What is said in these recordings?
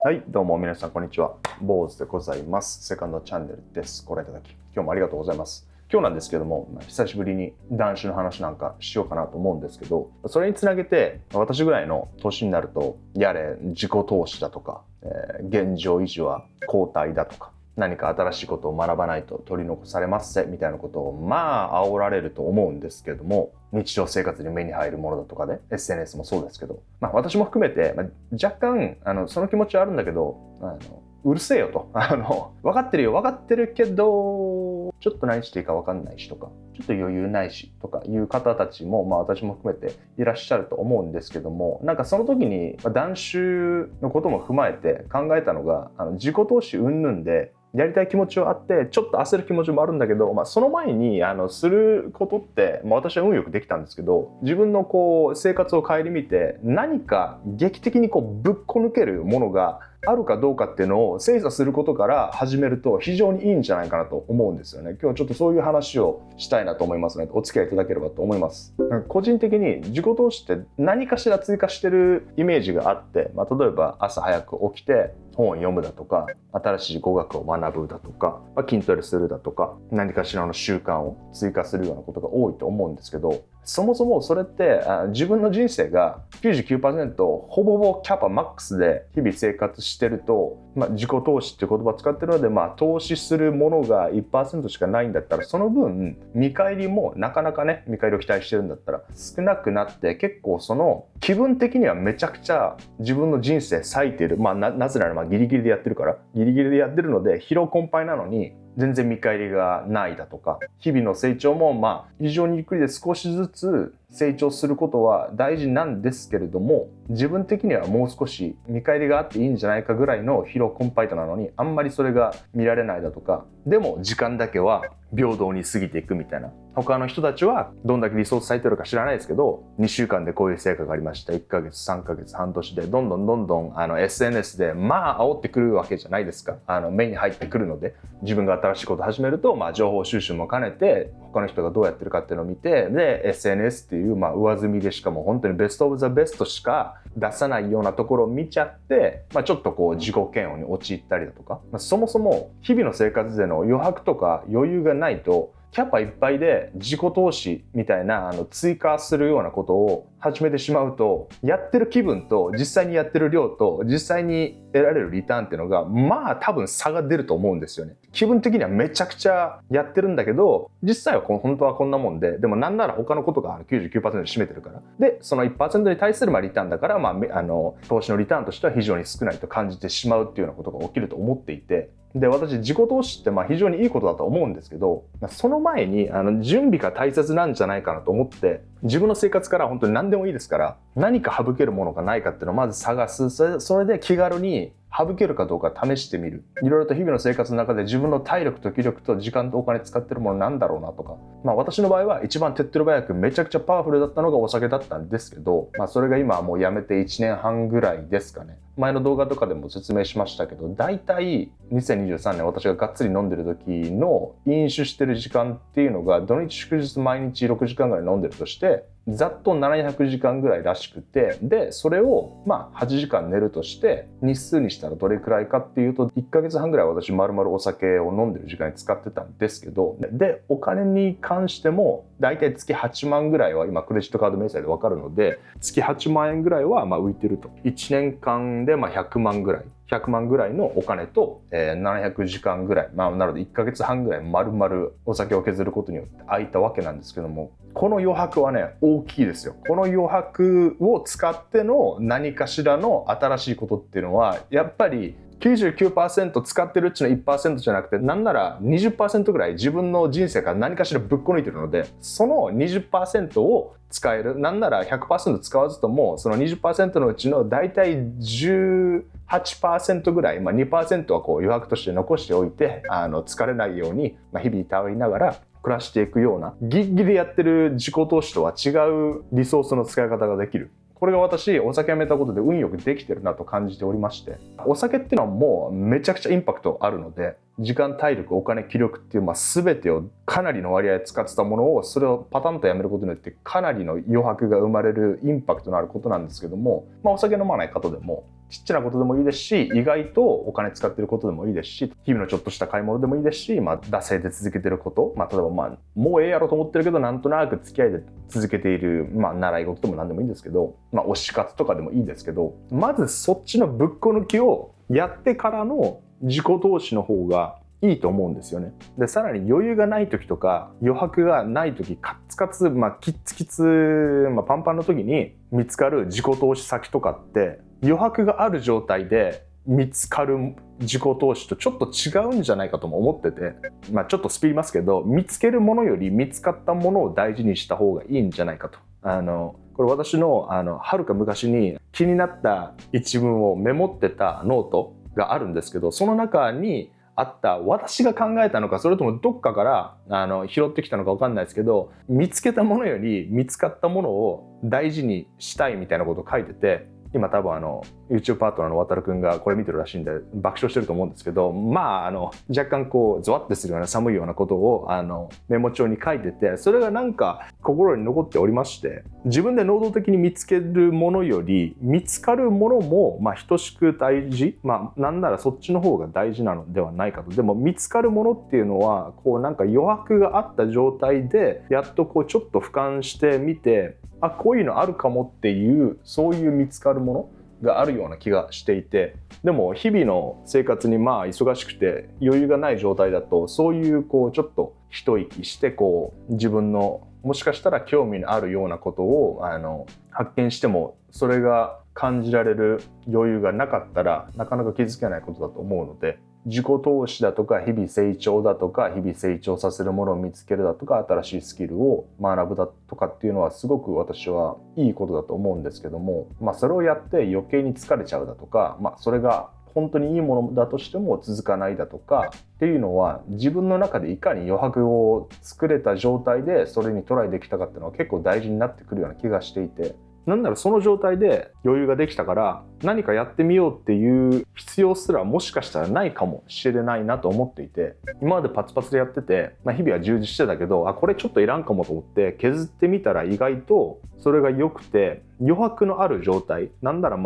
はい、どうも皆さんこんにちは。坊主でございます。セカンドチャンネルです。ご覧いただき、今日もありがとうございます。今日なんですけども、久しぶりに男子の話なんかしようかなと思うんですけど、それにつなげて、私ぐらいの年になると、やれ自己投資だとか、現状維持は後退だとか、何か新しいことを学ばないと取り残されますぜみたいなことを煽られると思うんですけども、日常生活に目に入るものだとかで SNS もそうですけど、私も含めて、若干その気持ちはあるんだけど、うるせえよと分かってるよ分かってるけどちょっと何していいか分かんないしとか、ちょっと余裕ないしとかいう方たちも、私も含めていらっしゃると思うんですけども、なんかその時に断酒のことも踏まえて考えたのが、自己投資云々でやりたい気持ちはあってちょっと焦る気持ちもあるんだけど、その前にすることって、私は運よくできたんですけど、自分の生活を顧みて何か劇的にぶっこ抜けるものがあるかどうかっていうのを精査することから始めると非常にいいんじゃないかなと思うんですよね。今日はちょっとそういう話をしたいなと思いますので、お付き合いいただければと思います。個人的に自己投資って何かしら追加してるイメージがあって、例えば朝早く起きて本を読むだとか、新しい語学を学ぶだとか、筋トレするだとか、何かしらの習慣を追加するようなことが多いと思うんですけど、そもそもそれって自分の人生が 99% ほぼほぼキャパマックスで日々生活してると、自己投資っていう言葉を使ってるので、投資するものが 1% しかないんだったら、その分見返りもなかなかね、見返りを期待してるんだったら少なくなって、結構その気分的にはめちゃくちゃ自分の人生割いている、なぜならギリギリでやってるから、ギリギリでやってるので疲労困憊なのに全然見返りがないだとか、日々の成長も非常にゆっくりで少しずつ成長することは大事なんですけれども、自分的にはもう少し見返りがあっていいんじゃないかぐらいの疲労困憊なのに、あんまりそれが見られないだとか、でも時間だけは平等に過ぎていくみたいな。他の人たちはどんだけリソース割いてるか知らないですけど、2週間でこういう成果がありました、1ヶ月3ヶ月半年でどんどん SNS で煽ってくるわけじゃないですか。目に入ってくるので、自分が新しいことを始めると、情報収集も兼ねて他の人がどうやってるかっていうのを見て、で SNS っていう上積みで、しかも本当にベストオブザベストしか出さないようなところを見ちゃって、ちょっと自己嫌悪に陥ったりだとか、そもそも日々の生活での余白とか余裕がないと、キャパいっぱいで自己投資みたいな追加するようなことを始めてしまうと、やってる気分と実際にやってる量と実際に得られるリターンっていうのが多分差が出ると思うんですよね。気分的にはめちゃくちゃやってるんだけど、実際は本当はこんなもんで、でもなんなら他のことが 99% 占めてるから、でその 1% に対するリターンだから、投資のリターンとしては非常に少ないと感じてしまうっていうようなことが起きると思っていて、で私自己投資って非常にいいことだと思うんですけど、その前に準備が大切なんじゃないかなと思って、自分の生活から本当に何でもいいですから、何か省けるものがないかっていうのをまず探す。それで気軽に省けるかどうか試してみる。いろいろと日々の生活の中で自分の体力と気力と時間とお金使ってるものなんだろうなとか、私の場合は一番手っ取り早くめちゃくちゃパワフルだったのがお酒だったんですけど、それが今はもうやめて1年半ぐらいですかね。前の動画とかでも説明しましたけど、だいたい2023年私ががっつり飲んでる時の飲酒してる時間っていうのが、土日祝日毎日6時間ぐらい飲んでるとしてざっと700時間ぐらいらしくて、でそれを8時間寝るとして日数にしたらどれくらいかっていうと、1ヶ月半ぐらい私丸々お酒を飲んでる時間に使ってたんですけど、でお金に関してもだいたい月8万ぐらいは今クレジットカード明細で分かるので、月8万円ぐらいは浮いてると。1年間で100万ぐらいのお金と、700時間ぐらい、なので1ヶ月半ぐらい丸々お酒を削ることによって空いたわけなんですけども、この余白はね大きいですよ。この余白を使っての何かしらの新しいことっていうのは、やっぱり99% 使ってるうちの 1% じゃなくて、なんなら 20% ぐらい自分の人生から何かしらぶっこ抜いてるので、その 20% を使える。なんなら 100% 使わずともその 20% のうちのだいたい18% ぐらい、2% は余白として残しておいて、疲れないように日々頼りながら暮らしていくような、ギリギリやってる自己投資とは違うリソースの使い方ができる。これが私お酒やめたことで運よくできてるなと感じておりまして、お酒っていうのはもうめちゃくちゃインパクトあるので、時間、体力、お金、気力っていう全てをかなりの割合使ってたものを、それをパタンとやめることによってかなりの余白が生まれるインパクトのあることなんですけども、お酒飲まない方でもちっちゃなことでもいいですし、意外とお金使ってることでもいいですし、日々のちょっとした買い物でもいいですし、惰性で続けてること、例えばもうええやろと思ってるけど、なんとなく付き合いで続けている、習い事でも何でもいいんですけど、推し活とかでもいいですけど、まずそっちのぶっこ抜きをやってからの自己投資の方がいいと思うんですよね。で、さらに余裕がない時とか余白がない時、カツカツ、キッツキツ、パンパンの時に見つかる自己投資先とかって余白がある状態で見つかる自己投資とちょっと違うんじゃないかとも思ってて、ちょっとスピりますけど、見つけるものより見つかったものを大事にした方がいいんじゃないかと。これ私のはるか昔に気になった一文をメモってたノートがあるんですけど、その中にあった、私が考えたのかそれともどっかから拾ってきたのか分かんないですけど、見つけたものより見つかったものを大事にしたいみたいなことを書いてて、今多分YouTube パートナーの渡るくんがこれ見てるらしいんで爆笑してると思うんですけど、若干ゾワッてするような寒いようなことをメモ帳に書いてて、それがなんか心に残っておりまして、自分で能動的に見つけるものより見つかるものも等しく大事、なんならそっちの方が大事なのではないかと。でも見つかるものっていうのはなんか余白があった状態でやっとちょっと俯瞰してみて、こういうのあるかもっていう、そういう見つかるものがあるような気がしていて、でも日々の生活に忙しくて余裕がない状態だと、そういうちょっと一息して自分のもしかしたら興味のあるようなことを発見しても、それが感じられる余裕がなかったらなかなか気づけないことだと思うので、自己投資だとか日々成長だとか日々成長させるものを見つけるだとか新しいスキルを学ぶだとかっていうのはすごく私はいいことだと思うんですけども、それをやって余計に疲れちゃうだとか、それが本当にいいものだとしても続かないだとかっていうのは、自分の中でいかに余白を作れた状態でそれにトライできたかっていうのは結構大事になってくるような気がしていて、なんならその状態で余裕ができたから何かやってみようっていう必要すらもしかしたらないかもしれないなと思っていて、今までパツパツでやってて、日々は充実してたけど、これちょっといらんかもと思って削ってみたら意外とそれが良くて、余白のある状態、なんなら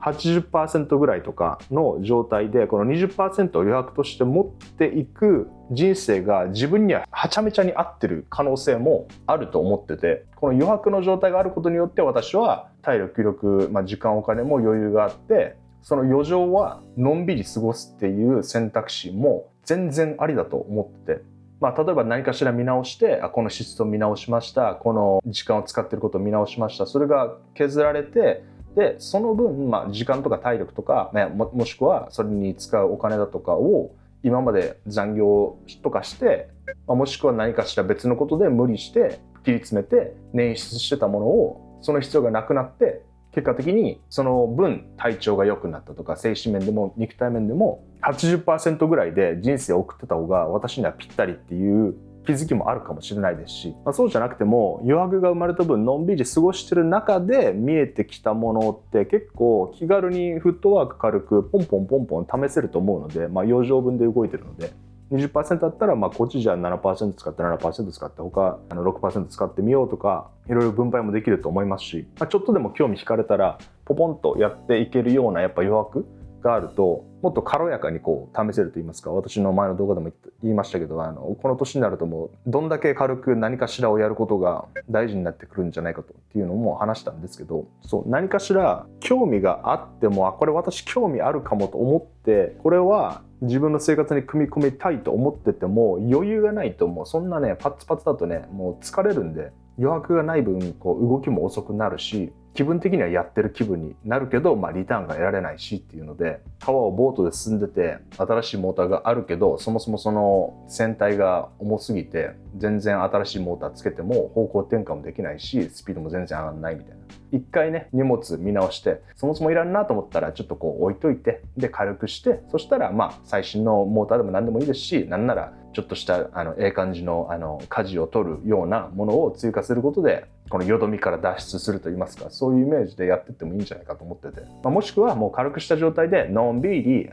80% ぐらいとかの状態でこの 20% を余白として持っていく人生が自分にははちゃめちゃに合ってる可能性もあると思ってて、この余白の状態があることによって私は体力気力、時間お金も余裕があって、その余剰はのんびり過ごすっていう選択肢も全然ありだと思ってて、例えば何かしら見直して、この支出を見直しました、この時間を使っていることを見直しました、それが削られて、でその分、時間とか体力とか、もしくはそれに使うお金だとかを今まで残業とかして、もしくは何かしら別のことで無理して切り詰めて捻出してたものを、その必要がなくなって結果的にその分体調が良くなったとか、精神面でも肉体面でも 80% ぐらいで人生を送ってた方が私にはぴったりっていう気づきもあるかもしれないですし、そうじゃなくても余白が生まれた分のんびり過ごしてる中で見えてきたものって結構気軽にフットワーク軽くポンポンポンポン試せると思うので、余剰分で動いてるので、20% だったらこっちじゃあ 7% 使って 7% 使って他6% 使ってみようとか、いろいろ分配もできると思いますし、ちょっとでも興味惹かれたらポポンとやっていけるようなやっぱ余白があると、もっと軽やかに試せると言いますか、私の前の動画でも言いましたけど、この年になるともうどんだけ軽く何かしらをやることが大事になってくるんじゃないかとっていうのも話したんですけど、何かしら興味があっても、これ私興味あるかもと思ってこれは自分の生活に組み込みたいと思ってても、余裕がないともうそんなパツパツだともう疲れるんで、余白がない分動きも遅くなるし、気分的にはやってる気分になるけど、リターンが得られないしっていうので、川をボートで進んでて新しいモーターがあるけど、そもそもその船体が重すぎて全然新しいモーターつけても方向転換もできないし、スピードも全然上がらないみたいな。一回荷物見直して、そもそもいらんなと思ったらちょっと置いといて、で軽くして、そしたら最新のモーターでも何でもいいですし、なんならちょっとしたええ感じの舵を取るようなものを追加することで、このよどみから脱出するといいますか、そういうイメージでやってってもいいんじゃないかと思ってて、もしくはもう軽くした状態でのんびり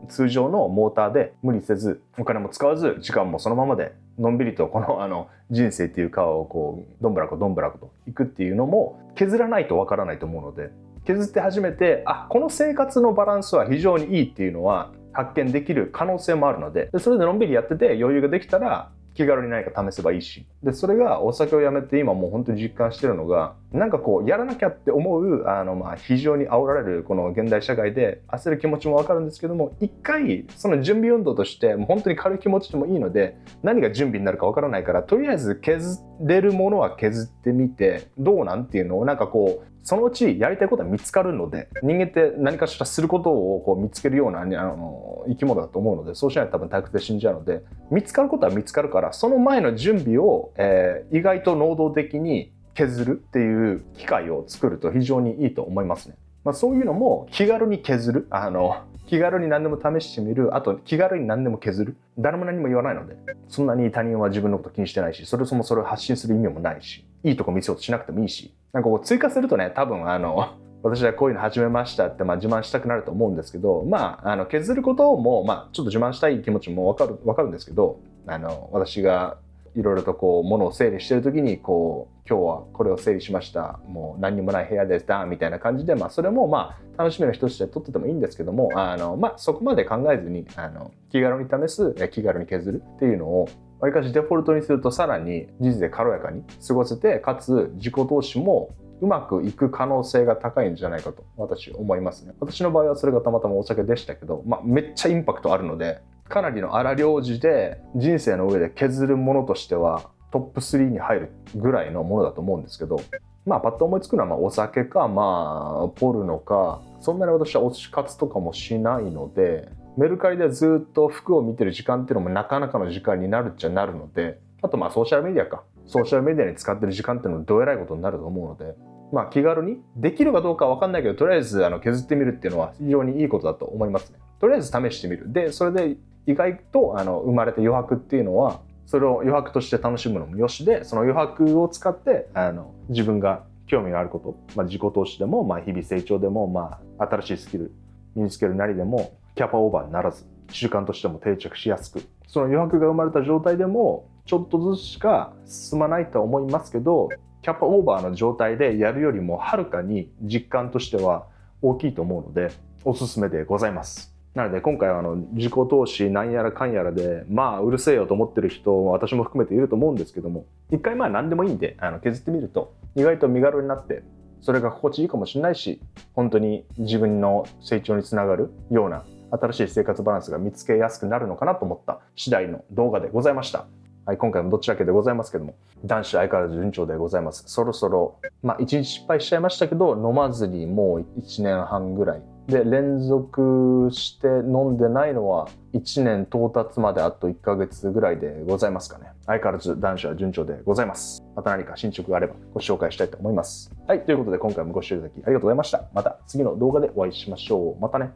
通常のモーターで無理せず、お金も使わず時間もそのままでのんびりとこの人生っていう川をどんぶらこどんぶらこと行くっていうのも削らないとわからないと思うので、削って初めて、この生活のバランスは非常にいいっていうのは発見できる可能性もあるので、それでのんびりやってて余裕ができたら気軽に何か試せばいいし、でそれがお酒をやめて今もう本当に実感してるのが、なんかこうやらなきゃって思う非常に煽られるこの現代社会で焦る気持ちも分かるんですけども、一回その準備運動としてもう本当に軽い気持ちでもいいので、何が準備になるか分からないから、とりあえず削れるものは削ってみてどうなんっていうのを、なんかこうそのうちやりたいことは見つかるので、人間って何かしらすることをこう見つけるような生き物だと思うので、そうしないと多分退屈で死んじゃうので、見つかることは見つかるから、その前の準備を、意外と能動的に削るっていう機会を作ると非常にいいと思いますね。そういうのも気軽に削る、気軽に何でも試してみる、あと気軽に何でも削る、誰も何も言わないので、そんなに他人は自分のこと気にしてないし、それを発信する意味もないし、いいとこ見せようとしなくてもいいし、なんかこう追加するとね、多分私はこういうの始めましたって自慢したくなると思うんですけど、削ることもちょっと自慢したい気持ちも分かるんですけど、私がいろいろとこう物を整理してる時にこう、今日はこれを整理しました、もう何にもない部屋ですだみたいな感じで、それも楽しみの一つとして撮っててもいいんですけども、そこまで考えずに気軽に試す、気軽に削るっていうのをわりかしデフォルトにすると、さらに人生軽やかに過ごせて、かつ自己投資もうまくいく可能性が高いんじゃないかと私思いますね。私の場合はそれがたまたまお酒でしたけど、めっちゃインパクトあるので、かなりの荒療治で人生の上で削るものとしてはトップ3に入るぐらいのものだと思うんですけど、パッと思いつくのはお酒かポルノか、そんなに私は推し活とかもしないので、メルカリでずっと服を見てる時間っていうのもなかなかの時間になるっちゃなるので、あとソーシャルメディアに使ってる時間っていうのもどえらいことになると思うので、気軽にできるかどうかは分かんないけど、とりあえず削ってみるっていうのは非常にいいことだと思いますね。とりあえず試してみる。でそれで意外と生まれた余白っていうのは、それを余白として楽しむのもよしで、その余白を使って自分が興味があること、自己投資でも、日々成長でも、新しいスキル身につけるなりでもキャパオーバーにならず、習慣としても定着しやすく、その余白が生まれた状態でもちょっとずつしか進まないとは思いますけど、キャパオーバーの状態でやるよりもはるかに実感としては大きいと思うので、おすすめでございます。なので今回は自己投資なんやらかんやらでうるせえよと思ってる人、私も含めていると思うんですけども、一回何でもいいんで削ってみると意外と身軽になって、それが心地いいかもしれないし、本当に自分の成長につながるような新しい生活バランスが見つけやすくなるのかなと思った次第の動画でございました。はい、今回もどっちだけでございますけども、男子相変わらず順調でございます。そろそろ1日失敗しちゃいましたけど、飲まずにもう1年半ぐらいで、連続して飲んでないのは1年到達まであと1ヶ月ぐらいでございますかね。相変わらず男子は順調でございます。また何か進捗があればご紹介したいと思います。はい、ということで今回もご視聴いただきありがとうございました。また次の動画でお会いしましょう。またね。